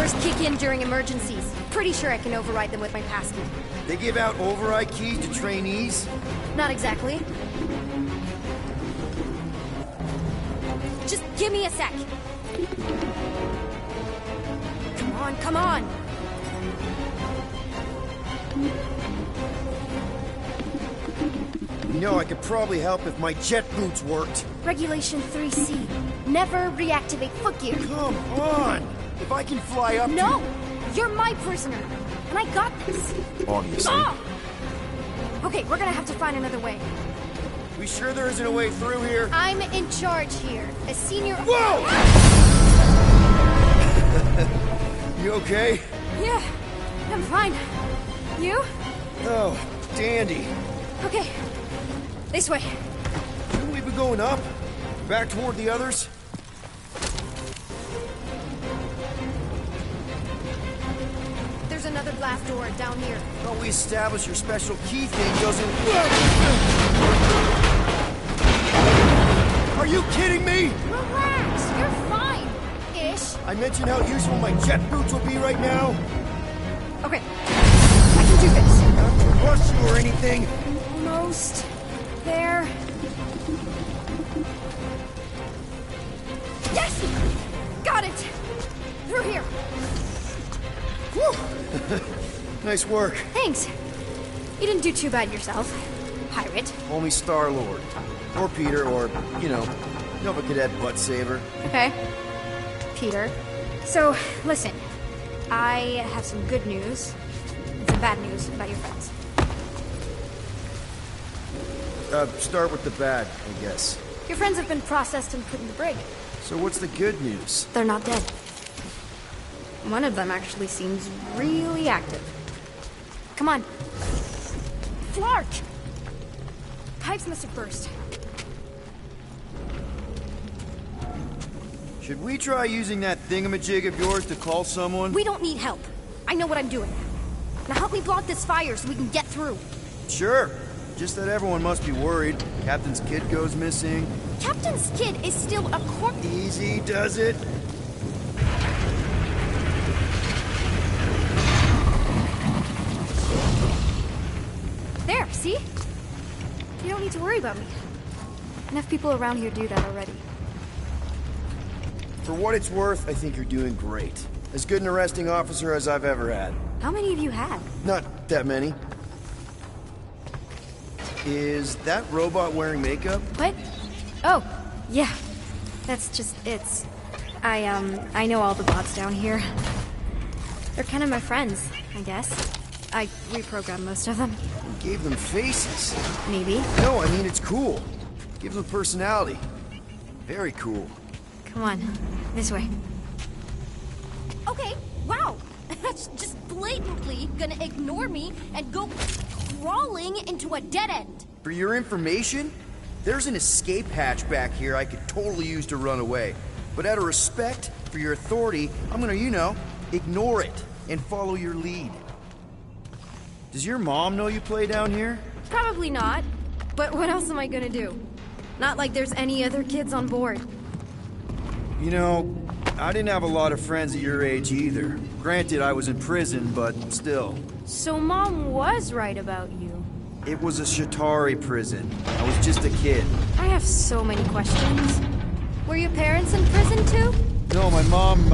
Powers kick in during emergencies. Pretty sure I can override them with my passkey. They give out override keys to trainees? Not exactly. Just give me a sec. Come on, come on! You know, I could probably help if my jet boots worked. Regulation 3C. Never reactivate foot gear. Come on! If I can fly up No! You're my prisoner! And I got this! Obviously. Ah! Okay, we're gonna have to find another way. We sure there isn't a way through here? I'm in charge here. As senior... Whoa! You okay? Yeah, I'm fine. You? Oh, dandy. Okay. This way. Shouldn't we be going up? Back toward the others? There's another blast door down here. Thought we established your special key thing doesn't... Are you kidding me? Relax, you're fine. Ish. I mentioned how useful my jet boots will be right now. Okay. I can do this. Not to rush you or anything. Almost there. Yes! Got it! Through here. Whew. Nice work. Thanks. You didn't do too bad yourself, pirate. Only Star-Lord. Or Peter, or, you know, Nova Cadet Butt Saver. Okay. Peter. So, listen. I have some good news and some bad news about your friends. Start with the bad, I guess. Your friends have been processed and put in the brig. So what's the good news? They're not dead. One of them actually seems really active. Come on. Flark! Pipes must have burst. Should we try using that thingamajig of yours to call someone? We don't need help. I know what I'm doing. Now help me block this fire so we can get through. Sure. Just that everyone must be worried. Captain's kid goes missing. Captain's kid is still a corpse. Easy does it. There, see? You don't need to worry about me. Enough people around here do that already. For what it's worth, I think you're doing great. As good an arresting officer as I've ever had. How many have you had? Not that many. Is that robot wearing makeup? What? Oh, yeah. That's just it's. I know all the bots down here. They're kind of my friends, I guess. I reprogrammed most of them. You gave them faces. Maybe. No, I mean it's cool. Gives them personality. Very cool. Come on, this way. Okay, wow. That's just blatantly gonna ignore me and go crawling into a dead end. For your information, there's an escape hatch back here I could totally use to run away. But out of respect for your authority, I'm gonna, you know, ignore it and follow your lead. Does your mom know you play down here? Probably not. But what else am I gonna do? Not like there's any other kids on board. You know, I didn't have a lot of friends at your age either. Granted, I was in prison, but still. So Mom was right about you. It was a Shatari prison. I was just a kid. I have so many questions. Were your parents in prison too? No, my mom,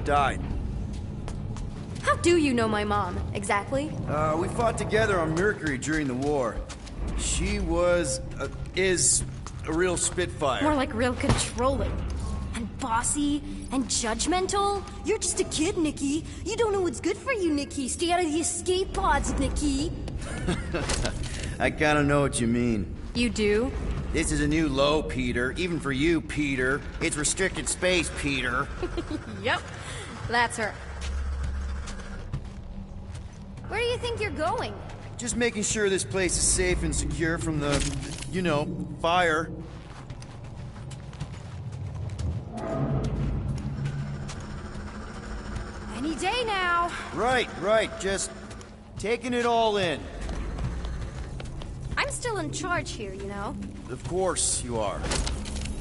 died. How do you know my mom, exactly? We fought together on Mercury during the war. She was, is a real spitfire. More like real controlling. And bossy, and judgmental. You're just a kid, Nikki. You don't know what's good for you, Nikki. Stay out of the escape pods, Nikki. I kinda know what you mean. You do? This is a new low, Peter. Even for you, Peter. It's restricted space, Peter. Yep. That's her. Where do you think you're going? Just making sure this place is safe and secure from the, you know, fire. Any day now. Right. Just taking it all in. I'm still in charge here, you know? Of course you are.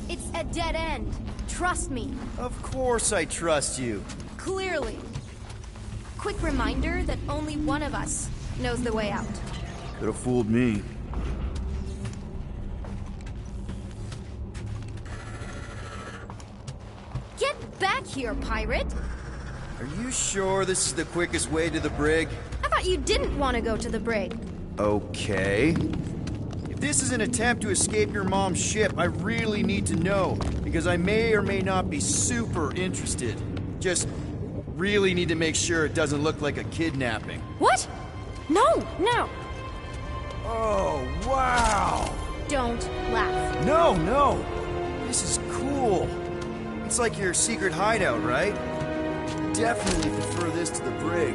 It's a dead end. trust me. Of course I trust you. Clearly. Quick reminder that only one of us knows the way out. Could have fooled me. Get back here, pirate! Are you sure this is the quickest way to the brig? I thought you didn't want to go to the brig. Okay. If this is an attempt to escape your mom's ship, I really need to know, because I may or may not be super interested. Just really need to make sure it doesn't look like a kidnapping. What? No, no! Oh, wow! Don't laugh. No, no! This is cool. It's like your secret hideout, right? Definitely prefer this to the brig.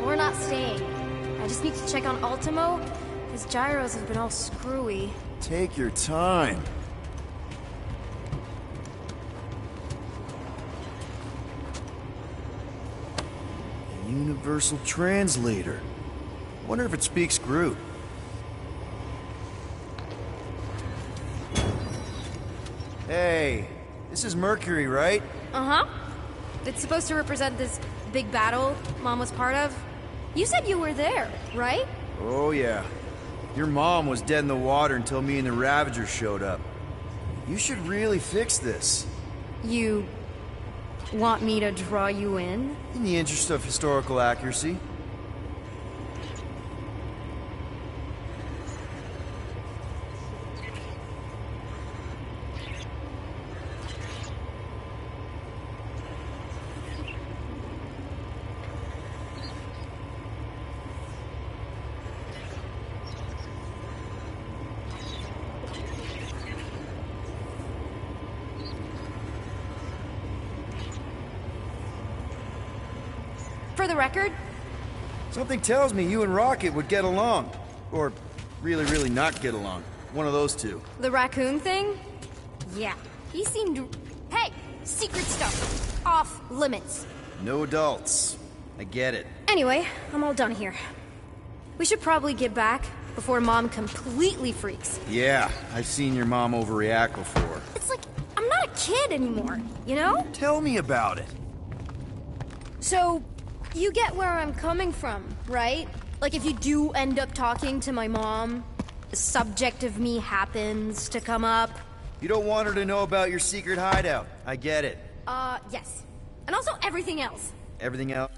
We're not staying. I just need to check on Ultimo. His gyros have been all screwy. Take your time. A universal translator. Wonder if it speaks Groot. Hey, this is Mercury, right? Uh-huh. It's supposed to represent this big battle Mom was part of. You said you were there, right? Oh yeah. Your mom was dead in the water until me and the Ravagers showed up. You should really fix this. You want me to draw you in? In the interest of historical accuracy. For the record, Something tells me you and Rocket would get along. Or really, really not get along. One of those two. the raccoon thing? Yeah, he seemed... Hey, secret stuff. Off limits. No adults. I get it. Anyway, I'm all done here. We should probably get back before Mom completely freaks. Yeah, I've seen your mom overreact before. It's like, I'm not a kid anymore, you know? Tell me about it. So, you get where I'm coming from, right? Like if you do end up talking to my mom, the subject of me happens to come up. You don't want her to know about your secret hideout. I get it. Yes. And also everything else. Everything else?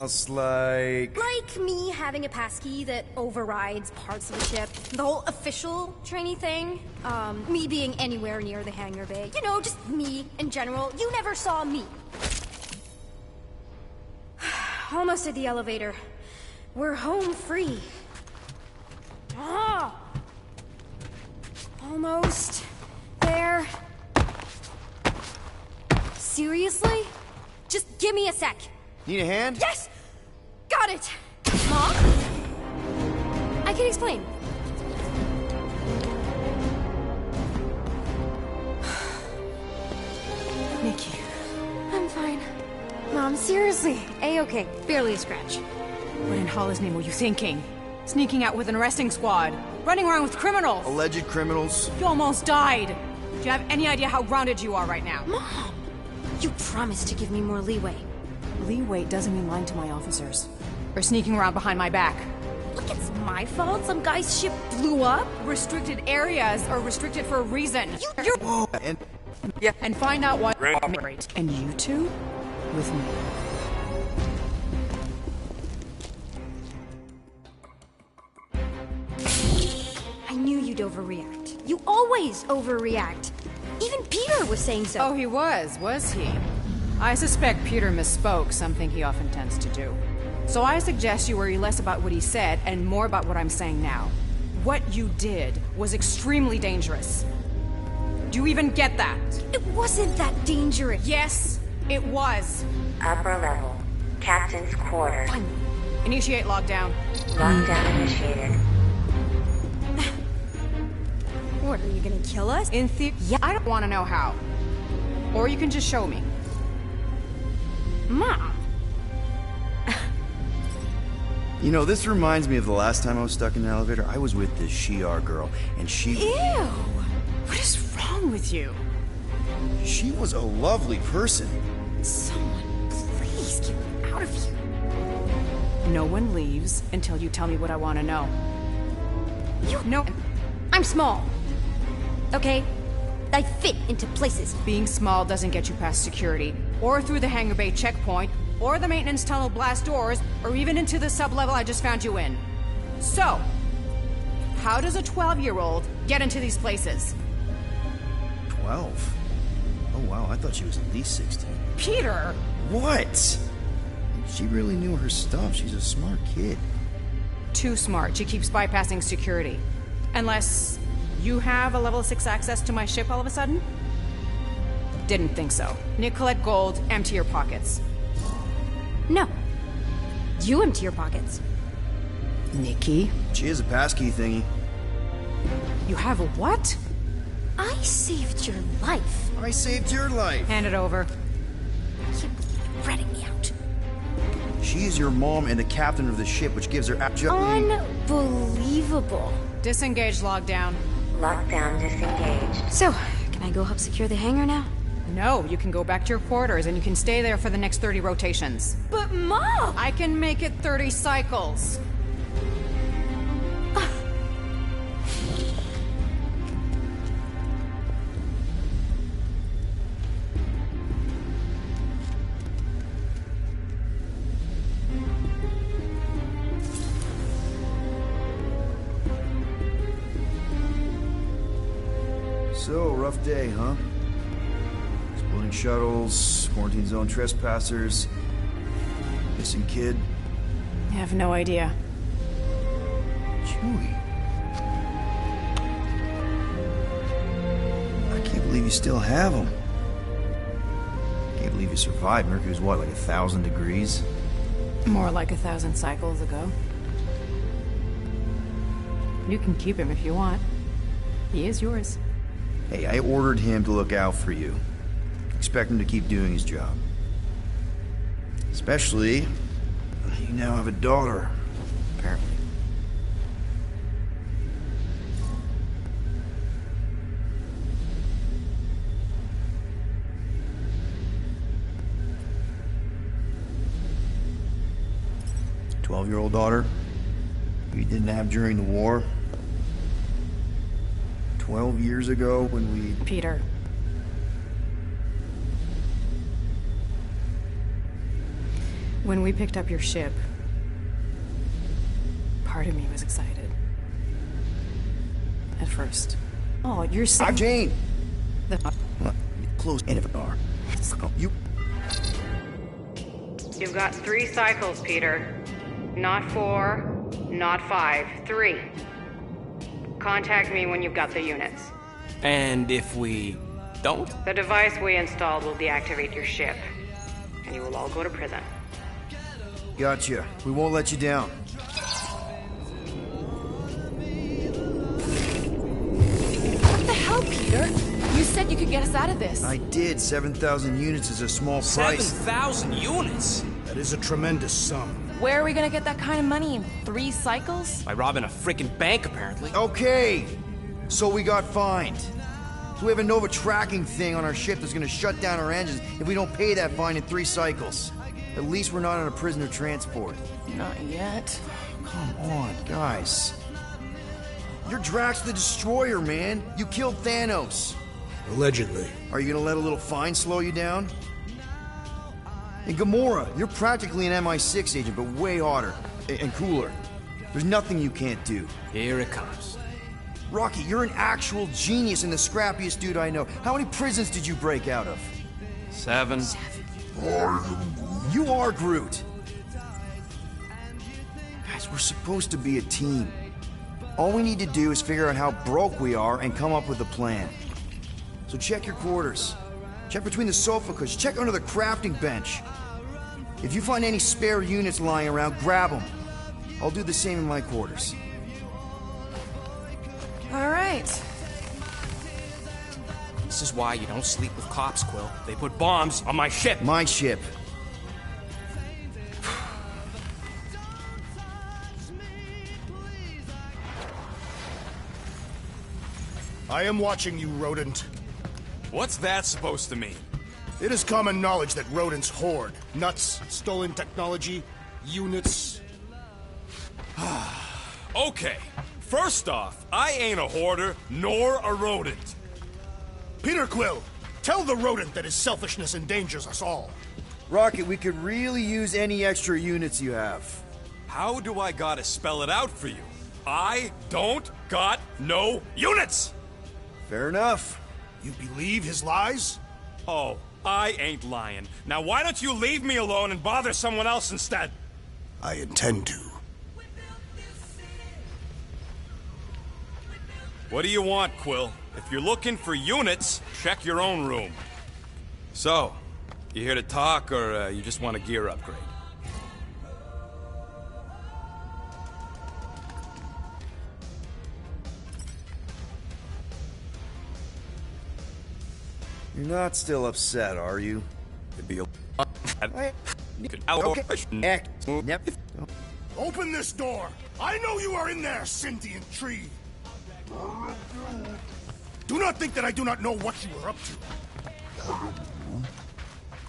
It's like... Like me having a passkey that overrides parts of the ship. The whole official trainee thing. Me being anywhere near the hangar bay. You know, just me in general. You never saw me. Almost at the elevator. We're home free. Ah! Almost there. Seriously? Just give me a sec. Need a hand? Yes! Got it! Mom? I can explain. Nikki. I'm fine. Mom, seriously. A-okay. Barely a scratch. What in Hollis' name were you thinking? Sneaking out with an arresting squad? Running around with criminals? Alleged criminals? You almost died! Do you have any idea how grounded you are right now? Mom! You promised to give me more leeway. Leeway doesn't mean lying to my officers. Or sneaking around behind my back. Look, it's my fault some guy's ship blew up. Restricted areas are restricted for a reason. You're... Whoa, and... Yeah, and find out what... And you two? With me. I knew you'd overreact. You always overreact. Even Peter was saying so. Oh, he was he? I suspect Peter misspoke, something he often tends to do. So I suggest you worry less about what he said and more about what I'm saying now. What you did was extremely dangerous. Do you even get that? It wasn't that dangerous. Yes, it was. Upper level. Captain's quarters. Initiate lockdown. Lockdown initiated. What, are you gonna kill us? In theory, yeah, I don't want to know how. Or you can just show me. Mom! You know, this reminds me of the last time I was stuck in an elevator. I was with this Shi'ar girl, and she... Ew! What is wrong with you? She was a lovely person. Someone, please get me out of here. No one leaves until you tell me what I want to know. No. I'm small. Okay? I fit into places. Being small doesn't get you past security, or through the hangar bay checkpoint, or the maintenance tunnel blast doors, or even into the sub-level I just found you in. So, how does a 12-year-old get into these places? 12? Oh wow, I thought she was at least 16. Peter! What? She really knew her stuff. She's a smart kid. Too smart. She keeps bypassing security. Unless you have a level 6 access to my ship all of a sudden? Didn't think so. Nicolette Gold, empty your pockets. No. You empty your pockets. Nikki? She has a passkey thingy. You have a what? I saved your life. I saved your life. Hand it over. I can't believe you're ratting me out. She is your mom and the captain of the ship, which gives her Unbelievable. Disengage lockdown. Lockdown disengaged. So, can I go help secure the hangar now? No, you can go back to your quarters and you can stay there for the next 30 rotations. But Mom! I can make it 30 cycles. So, rough day, huh? Exploding shuttles, quarantine zone trespassers, missing kid. I have no idea. Chewie. I can't believe you still have him. Can't believe you survived. Mercury's what, like 1,000 degrees? More like 1,000 cycles ago. You can keep him if you want. He is yours. Hey, I ordered him to look out for you. Expect him to keep doing his job. Especially, you now have a daughter, apparently. "12-year-old daughter you didn't have during the war. 12 years ago when we... Peter. When we picked up your ship, part of me was excited. At first. Oh, you're so... I'm Jane. The... Close end of the door. You... You've got 3 cycles, Peter. Not 4, not 5, 3. Contact me when you've got the units. And if we don't? The device we installed will deactivate your ship, and you will all go to prison. Gotcha. We won't let you down. What the hell, Peter? You said you could get us out of this. I did. 7,000 units is a small price. 7,000 units? That is a tremendous sum. Where are we gonna get that kind of money in 3 cycles? By robbing a frickin' bank, apparently. Okay. So we got fined. So we have a Nova tracking thing on our ship that's gonna shut down our engines if we don't pay that fine in 3 cycles. At least we're not on a prisoner transport. Not yet. Come on, guys. You're Drax the Destroyer, man. You killed Thanos. Allegedly. Are you gonna let a little fine slow you down? And Gamora, you're practically an MI6 agent, but way hotter and cooler. There's nothing you can't do. Here it comes. Rocky, you're an actual genius and the scrappiest dude I know. How many prisons did you break out of? 7. You are Groot. Guys, we're supposed to be a team. All we need to do is figure out how broke we are and come up with a plan. So check your quarters. Check between the sofa cushions. Check under the crafting bench. If you find any spare units lying around, grab them. I'll do the same in my quarters. All right. This is why you don't sleep with cops, Quill. They put bombs on my ship. My ship. I am watching you, rodent. What's that supposed to mean? It is common knowledge that rodents hoard nuts, stolen technology, units. Okay, first off, I ain't a hoarder nor a rodent. Peter Quill, tell the rodent that his selfishness endangers us all. Rocket, we could really use any extra units you have. How do I gotta spell it out for you? I don't got no units! Fair enough. You believe his lies? Oh, I ain't lying. Now why don't you leave me alone and bother someone else instead? I intend to. What do you want, Quill? If you're looking for units, check your own room. So, you here to talk, or you just want a gear upgrade? You're not still upset, are you? It'd be a... Okay. Yep. Open this door! I know you are in there, sentient tree! Do not think that I do not know what you are up to.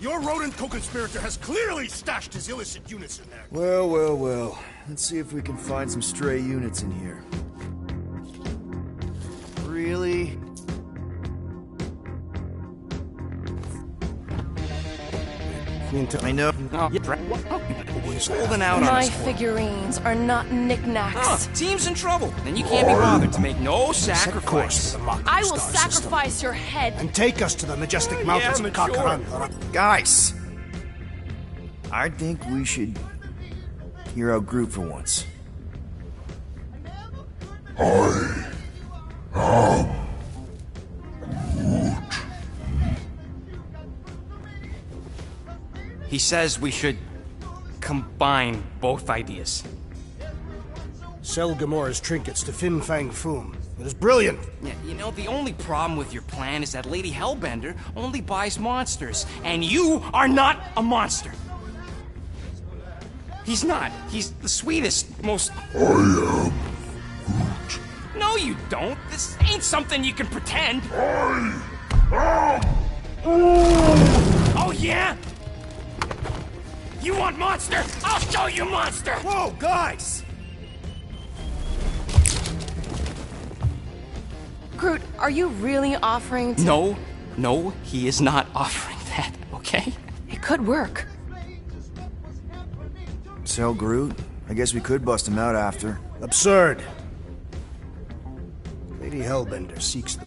Your rodent co-conspirator has clearly stashed his illicit units in there. Well, well, well. Let's see if we can find some stray units in here. Really? I know. He's holding out on My us, Quill. figurines are not knickknacks. Team's in trouble. Then you can't be bothered to make no Set course sacrifice. to the Mocking I will Star sacrifice system, your head. and take us to the majestic mountains of mature. Kakaran. Guys! I think we should hear out Groot for once. He says we should combine both ideas. Sell Gamora's trinkets to Fin Fang Foom. It is brilliant. Yeah, you know, the only problem with your plan is that Lady Hellbender only buys monsters, and you are not a monster. He's not. He's the sweetest, most... I am Groot. No, you don't. This ain't something you can pretend. Oh, yeah? You want monster? I'll show you monster! Whoa, guys! Groot, are you really offering to... No, he is not offering that, okay? It could work. tell Groot. I guess we could bust him out after. Absurd. Lady Hellbender seeks the